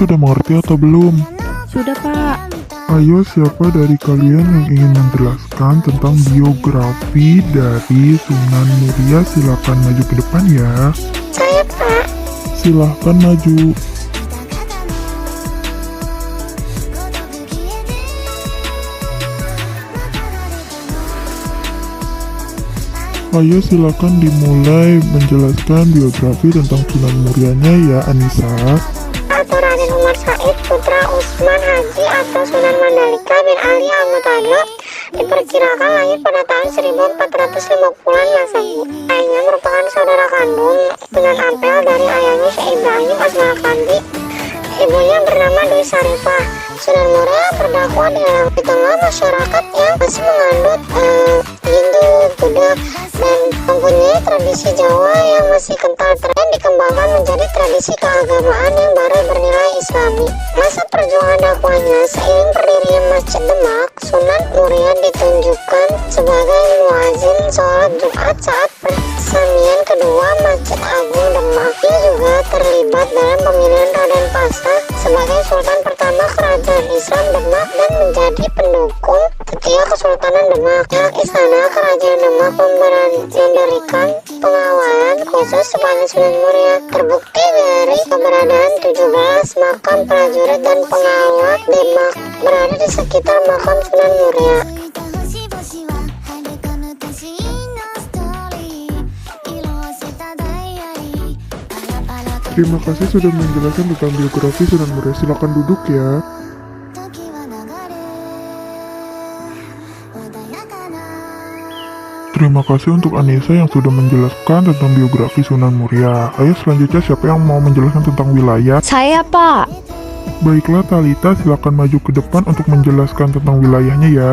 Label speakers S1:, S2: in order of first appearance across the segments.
S1: Sudah mengerti atau belum?
S2: Sudah, Pak.
S1: Ayo, siapa dari kalian yang ingin menjelaskan tentang biografi dari Sunan Muria? Silakan maju ke depan ya.
S3: Saya, Pak.
S1: Silahkan maju. Ayo, silakan dimulai menjelaskan biografi tentang Sunan Murianya ya, Anissa.
S3: Atau Raden Umar Said, putra Utsman Haji atau Sunan Mandalika bin Ali Al-Mu'tadak, diperkirakan lahir pada tahun 1450-an Masehi. Ayahnya merupakan saudara kandung Sunan Ampel dari ayahnya Syekh Ibrahim Asma-Kandi. Ibunya bernama Dwi Sarifah. Sunan Muria berdakwah di tengah masyarakat yang masih menganut Hindu, Buddha, dan mempunyai tradisi Jawa yang masih kental. Tren dikembangkan menjadi tradisi keagamaan yang baru bernilai Islami. Masa perjuangan dakwahnya seiring berdirinya Masjid Demak, Sunan Muria ditunjukkan sebagai muazin sholat Jumat saat persemian kedua Masjid Agung Demak. Dia juga terlibat dalam pemilihan Raden Pasah sebagai Sultan pertama Kerajaan Islam Demak dan menjadi pendukung setia Kesultanan Demak. Pihak Istana Kerajaan Demak memberikan pengawalan khusus kepada Sunan Muria. Terbukti dari keberadaan 17 makam prajurit dan pengawal Demak berada di sekitar makam Sunan Muria.
S1: Terima kasih sudah menjelaskan tentang biografi Sunan Muria. Silakan duduk ya. Terima kasih untuk Anissa yang sudah menjelaskan tentang biografi Sunan Muria. Ayo selanjutnya siapa yang mau menjelaskan tentang wilayah?
S2: Saya, Pak.
S1: Baiklah Talita, silakan maju ke depan untuk menjelaskan tentang wilayahnya ya.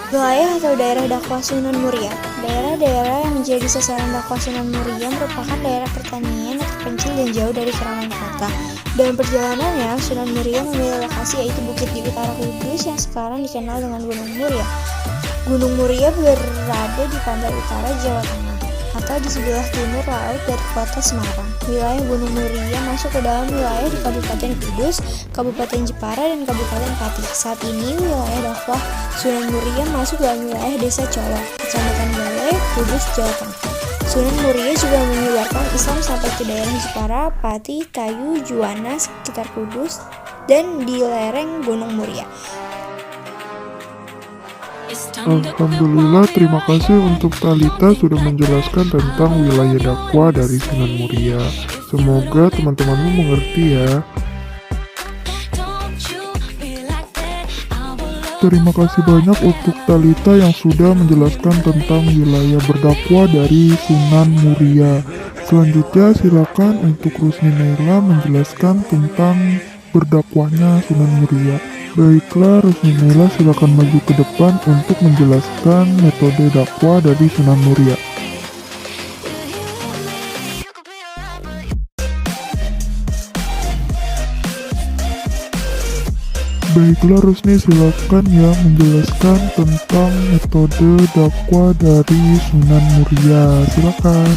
S4: Wilayah atau daerah dakwah Sunan Muria. Daerah-daerah yang menjadi sasaran dakwah Sunan Muria merupakan daerah pertanian yang terpencil dan jauh dari keramaian kota. Dalam perjalanannya, Sunan Muria memilih lokasi yaitu bukit di utara Kudus yang sekarang dikenal dengan Gunung Muria. Gunung Muria berada di pantai utara Jawa Tengah atau di sebelah timur laut dari kota Semarang. Wilayah Gunung Muria masuk ke dalam wilayah di Kabupaten Kudus, Kabupaten Jepara, dan Kabupaten Pati. Saat ini wilayah dakwah Sunan Muria masuk dalam wilayah Desa Colo, Kecamatan Balai, Kudus, Jawa Tengah. Sunan Muria juga menyebarkan Islam sampai ke daerah Jepara, Pati, Tayu, Juwana, sekitar Kudus, dan di lereng Gunung Muria.
S1: Alhamdulillah, terima kasih untuk Talita sudah menjelaskan tentang wilayah dakwah dari Sunan Muria. Semoga teman-temanmu mengerti ya. Terima kasih banyak untuk Talita yang sudah menjelaskan tentang wilayah berdakwah dari Sunan Muria. Selanjutnya silakan untuk Rusni Naila menjelaskan tentang berdakwahnya Sunan Muria. Baiklah, Rusni Naila silakan maju ke depan untuk menjelaskan metode dakwah dari Sunan Muria. Baiklah Rusni, silakan ya menjelaskan tentang metode dakwah dari Sunan Muria. Silakan.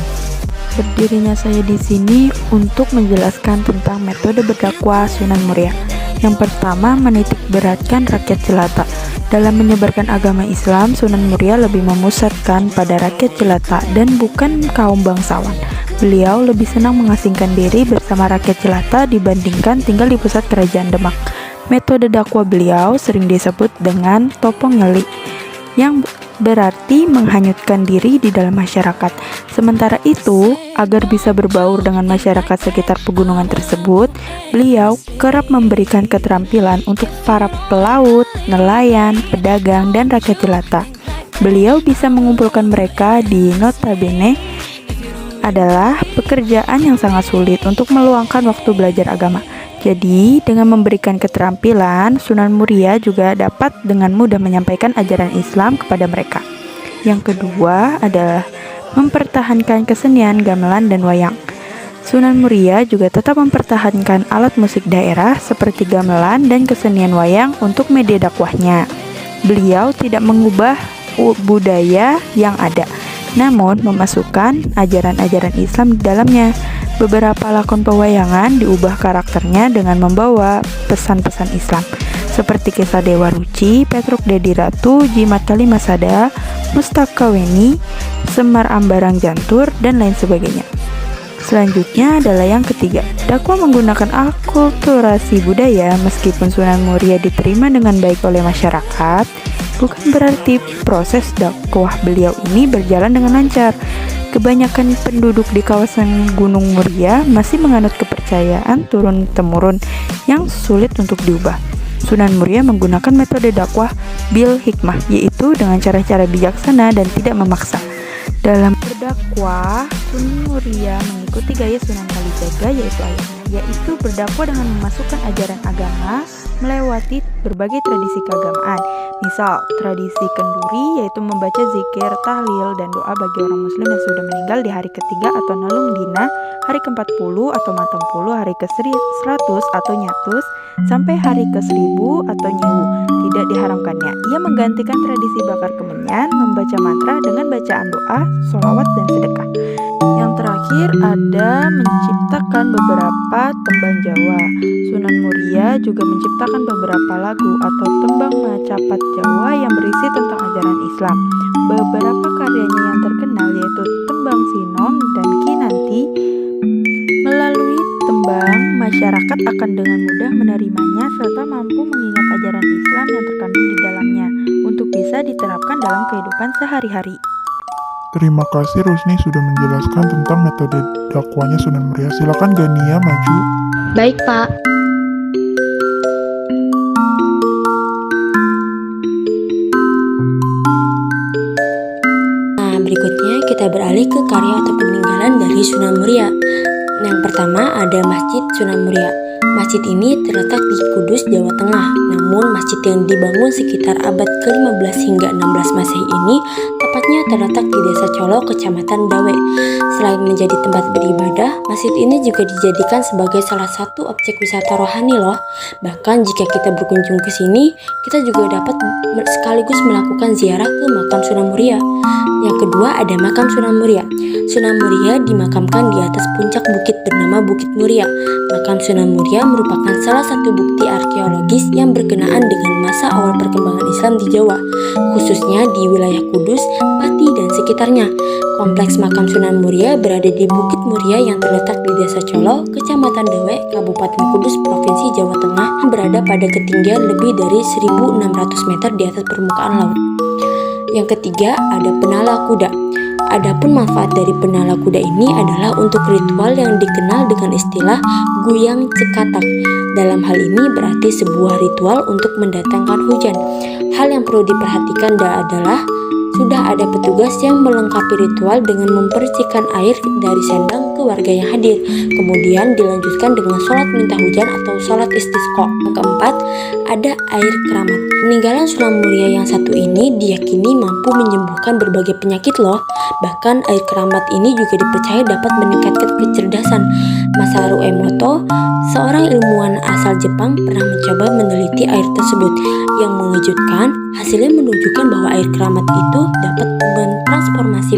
S2: Berdirinya saya di sini untuk menjelaskan tentang metode berdakwah Sunan Muria. Yang pertama, menitik beratkan rakyat jelata. Dalam menyebarkan agama Islam, Sunan Muria lebih memusatkan pada rakyat jelata dan bukan kaum bangsawan. Beliau lebih senang mengasingkan diri bersama rakyat jelata dibandingkan tinggal di pusat kerajaan Demak. Metode dakwah beliau sering disebut dengan topong nyeli, yang berarti menghanyutkan diri di dalam masyarakat. Sementara itu, agar bisa berbaur dengan masyarakat sekitar pegunungan tersebut, beliau kerap memberikan keterampilan untuk para pelaut, nelayan, pedagang, dan rakyat jelata. Beliau bisa mengumpulkan mereka di notabene adalah pekerjaan yang sangat sulit untuk meluangkan waktu belajar agama. Jadi, dengan memberikan keterampilan, Sunan Muria juga dapat dengan mudah menyampaikan ajaran Islam kepada mereka. Yang kedua adalah mempertahankan kesenian gamelan dan wayang. Sunan Muria juga tetap mempertahankan alat musik daerah seperti gamelan dan kesenian wayang untuk media dakwahnya. Beliau tidak mengubah budaya yang ada, namun memasukkan ajaran-ajaran Islam di dalamnya. Beberapa lakon pewayangan diubah karakternya dengan membawa pesan-pesan Islam, seperti kisah Dewa Ruci, Petruk Dedi Ratu, Jimat Kalimasada, Mustaka Weni, Semar Ambarang Jantur, dan lain sebagainya. Selanjutnya adalah yang ketiga, dakwah menggunakan akulturasi budaya. Meskipun Sunan Muria diterima dengan baik oleh masyarakat, bukan berarti proses dakwah beliau ini berjalan dengan lancar. Kebanyakan penduduk di kawasan Gunung Muria masih menganut kepercayaan turun-temurun yang sulit untuk diubah. Sunan Muria menggunakan metode dakwah bil hikmah, yaitu dengan cara-cara bijaksana dan tidak memaksa. Dalam berdakwah, Sunan Muria mengikuti gaya Sunan Kalijaga, yaitu berdakwah dengan memasukkan ajaran agama melewati berbagai tradisi keagamaan. Misal, tradisi kenduri yaitu membaca zikir, tahlil, dan doa bagi orang muslim yang sudah meninggal di hari ketiga atau nalung dina, hari ke-40 atau matang puluh, hari ke-100 atau nyatus, sampai hari ke-1000 atau nyewu. Tidak diharamkannya. Ia menggantikan tradisi bakar kemenyan, membaca mantra dengan bacaan doa, sholawat, dan sedekah. Yang terakhir ada menciptakan beberapa tembang Jawa. Sunan Muria juga menciptakan beberapa lagu atau tembang macapat Jawa yang berisi tentang ajaran Islam. Beberapa karyanya yang terkenal yaitu Tembang Sinom dan Kinanti. Melalui tembang, masyarakat akan dengan mudah menerimanya serta mampu mengingat ajaran Islam yang terkandung di dalamnya untuk bisa diterapkan dalam kehidupan sehari-hari.
S1: Terima kasih Rusni sudah menjelaskan tentang metode dakwahnya Sunan Muria. Silakan Gania maju.
S5: Baik, Pak. Nah, berikutnya kita beralih ke karya atau peninggalan dari Sunan Muria. Yang pertama ada Masjid Sunan Muria. Masjid ini terletak di Kudus, Jawa Tengah. Namun masjid yang dibangun sekitar abad ke-15 hingga 16 Masehi ini tepatnya terletak di Desa Colo, Kecamatan Dawe. Selain menjadi tempat beribadah, masjid ini juga dijadikan sebagai salah satu objek wisata rohani loh. Bahkan jika kita berkunjung ke sini, kita juga dapat sekaligus melakukan ziarah ke makam Sunan Muria. Yang kedua ada makam Sunan Muria. Sunan Muria dimakamkan di atas puncak bukit bernama Bukit Muria. Makam Sunan Muria merupakan salah satu bukti arkeologis yang berkenaan dengan masa awal perkembangan Islam di Jawa, khususnya di wilayah Kudus, Pati, dan sekitarnya. Kompleks makam Sunan Muria berada di Bukit Muria yang terletak di Desa Colo, Kecamatan Dawe, Kabupaten Kudus, Provinsi Jawa Tengah, berada pada ketinggian lebih dari 1.600 meter di atas permukaan laut. Yang ketiga ada penala kuda. Adapun manfaat dari penala kuda ini adalah untuk ritual yang dikenal dengan istilah Guyang Cekatak. Dalam hal ini berarti sebuah ritual untuk mendatangkan hujan. Hal yang perlu diperhatikan adalah sudah ada petugas yang melengkapi ritual dengan mempercikan air dari sendang ke warga yang hadir. Kemudian dilanjutkan dengan sholat minta hujan atau sholat istisqa. Yang keempat, ada air keramat. Peninggalan Sunan Muria yang satu ini diyakini mampu menyembuhkan berbagai penyakit loh. Bahkan air keramat ini juga dipercaya dapat meningkatkan kecerdasan. Masaru Emoto, seorang ilmuwan asal Jepang, pernah mencoba meneliti air tersebut. Yang mengejutkan, hasilnya menunjukkan bahwa air keramat itu dapat mentransformasi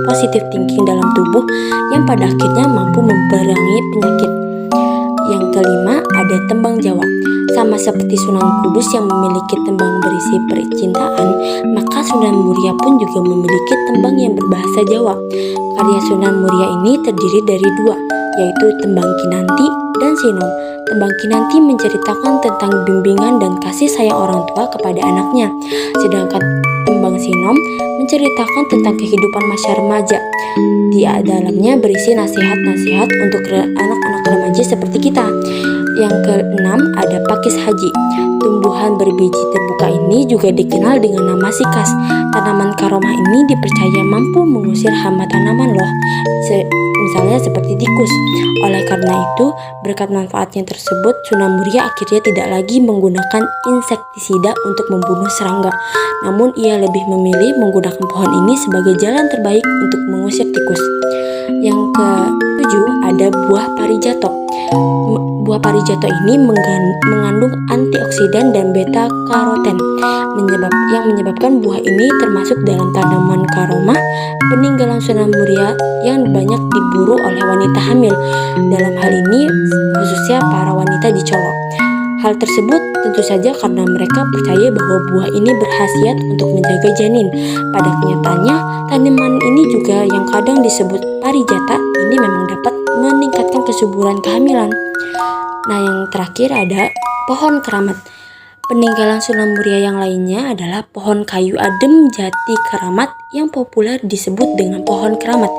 S5: positif thinking dalam tubuh yang pada akhirnya mampu memperangi penyakit. Yang kelima ada tembang Jawa. Sama seperti Sunan Kudus yang memiliki tembang berisi percintaan, maka Sunan Muria pun juga memiliki tembang yang berbahasa Jawa. Karya Sunan Muria ini terdiri dari dua, yaitu tembang Kinanti dan Sinom. Tembang Kinanti menceritakan tentang bimbingan dan kasih sayang orang tua kepada anaknya, sedangkan tembang Sinom menceritakan tentang kehidupan masa remaja. Di dalamnya berisi nasihat-nasihat untuk anak-anak remaja seperti kita. Yang keenam ada pakis haji. Tumbuhan berbiji terbuka ini juga dikenal dengan nama sikas. Tanaman karomah ini dipercaya mampu mengusir hama tanaman loh, misalnya seperti tikus. Oleh karena itu, berkat manfaatnya tersebut, Sunan Muria akhirnya tidak lagi menggunakan insektisida untuk membunuh serangga. Namun ia lebih memilih menggunakan pohon ini sebagai jalan terbaik untuk mengusir tikus. Yang ketujuh ada buah parijato. Buah parijato ini mengandung antioksidan dan beta karoten yang menyebabkan buah ini termasuk dalam tanaman karomah peninggalan Sunan Muria yang banyak diburu oleh wanita hamil. Dalam hal ini khususnya para wanita di Colo. Hal tersebut tentu saja karena mereka percaya bahwa buah ini berkhasiat untuk menjaga janin. Pada kenyataannya, tanaman ini juga yang kadang disebut parijata ini memang dapat meningkatkan kesuburan kehamilan. Nah, yang terakhir ada pohon keramat. Peninggalan Sunan Muria yang lainnya adalah pohon kayu adem jati keramat yang populer disebut dengan pohon keramat.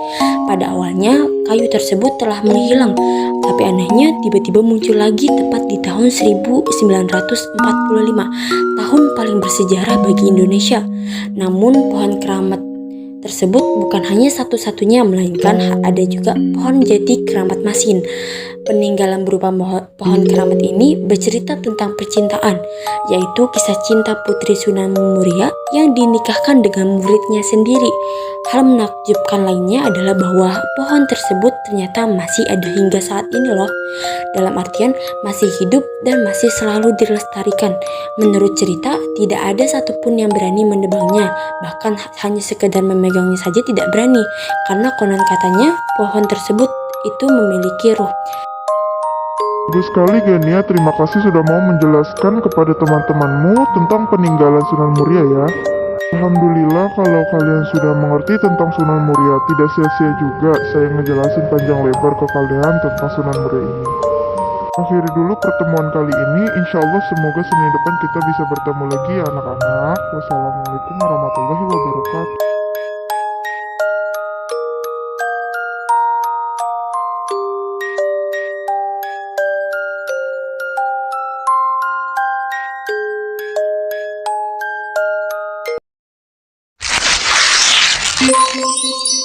S5: Pada awalnya kayu tersebut telah menghilang, tapi anehnya tiba-tiba muncul lagi tepat di tahun 1945, tahun paling bersejarah bagi Indonesia. Namun pohon keramat tersebut bukan hanya satu-satunya, melainkan ada juga pohon jati keramat Masin. Peninggalan berupa pohon keramat ini bercerita tentang percintaan, yaitu kisah cinta Putri Sunan Muria yang dinikahkan dengan muridnya sendiri. Hal menakjubkan lainnya adalah bahwa pohon tersebut ternyata masih ada hingga saat ini loh. Dalam artian masih hidup dan masih selalu dilestarikan. Menurut cerita, tidak ada satupun yang berani menebangnya, bahkan hanya sekedar memegangnya saja tidak berani, karena konon katanya pohon tersebut itu memiliki ruh.
S1: Bagus sekali Genia, terima kasih sudah mau menjelaskan kepada teman-temanmu tentang peninggalan Sunan Muria ya. Alhamdulillah kalau kalian sudah mengerti tentang Sunan Muria, tidak sia-sia juga saya ngejelasin panjang lebar ke kalian tentang Sunan Muria ini. Akhiri dulu pertemuan kali ini, insya Allah semoga Senin depan kita bisa bertemu lagi ya anak-anak. Wassalamualaikum warahmatullahi wabarakatuh.
S5: Thank you.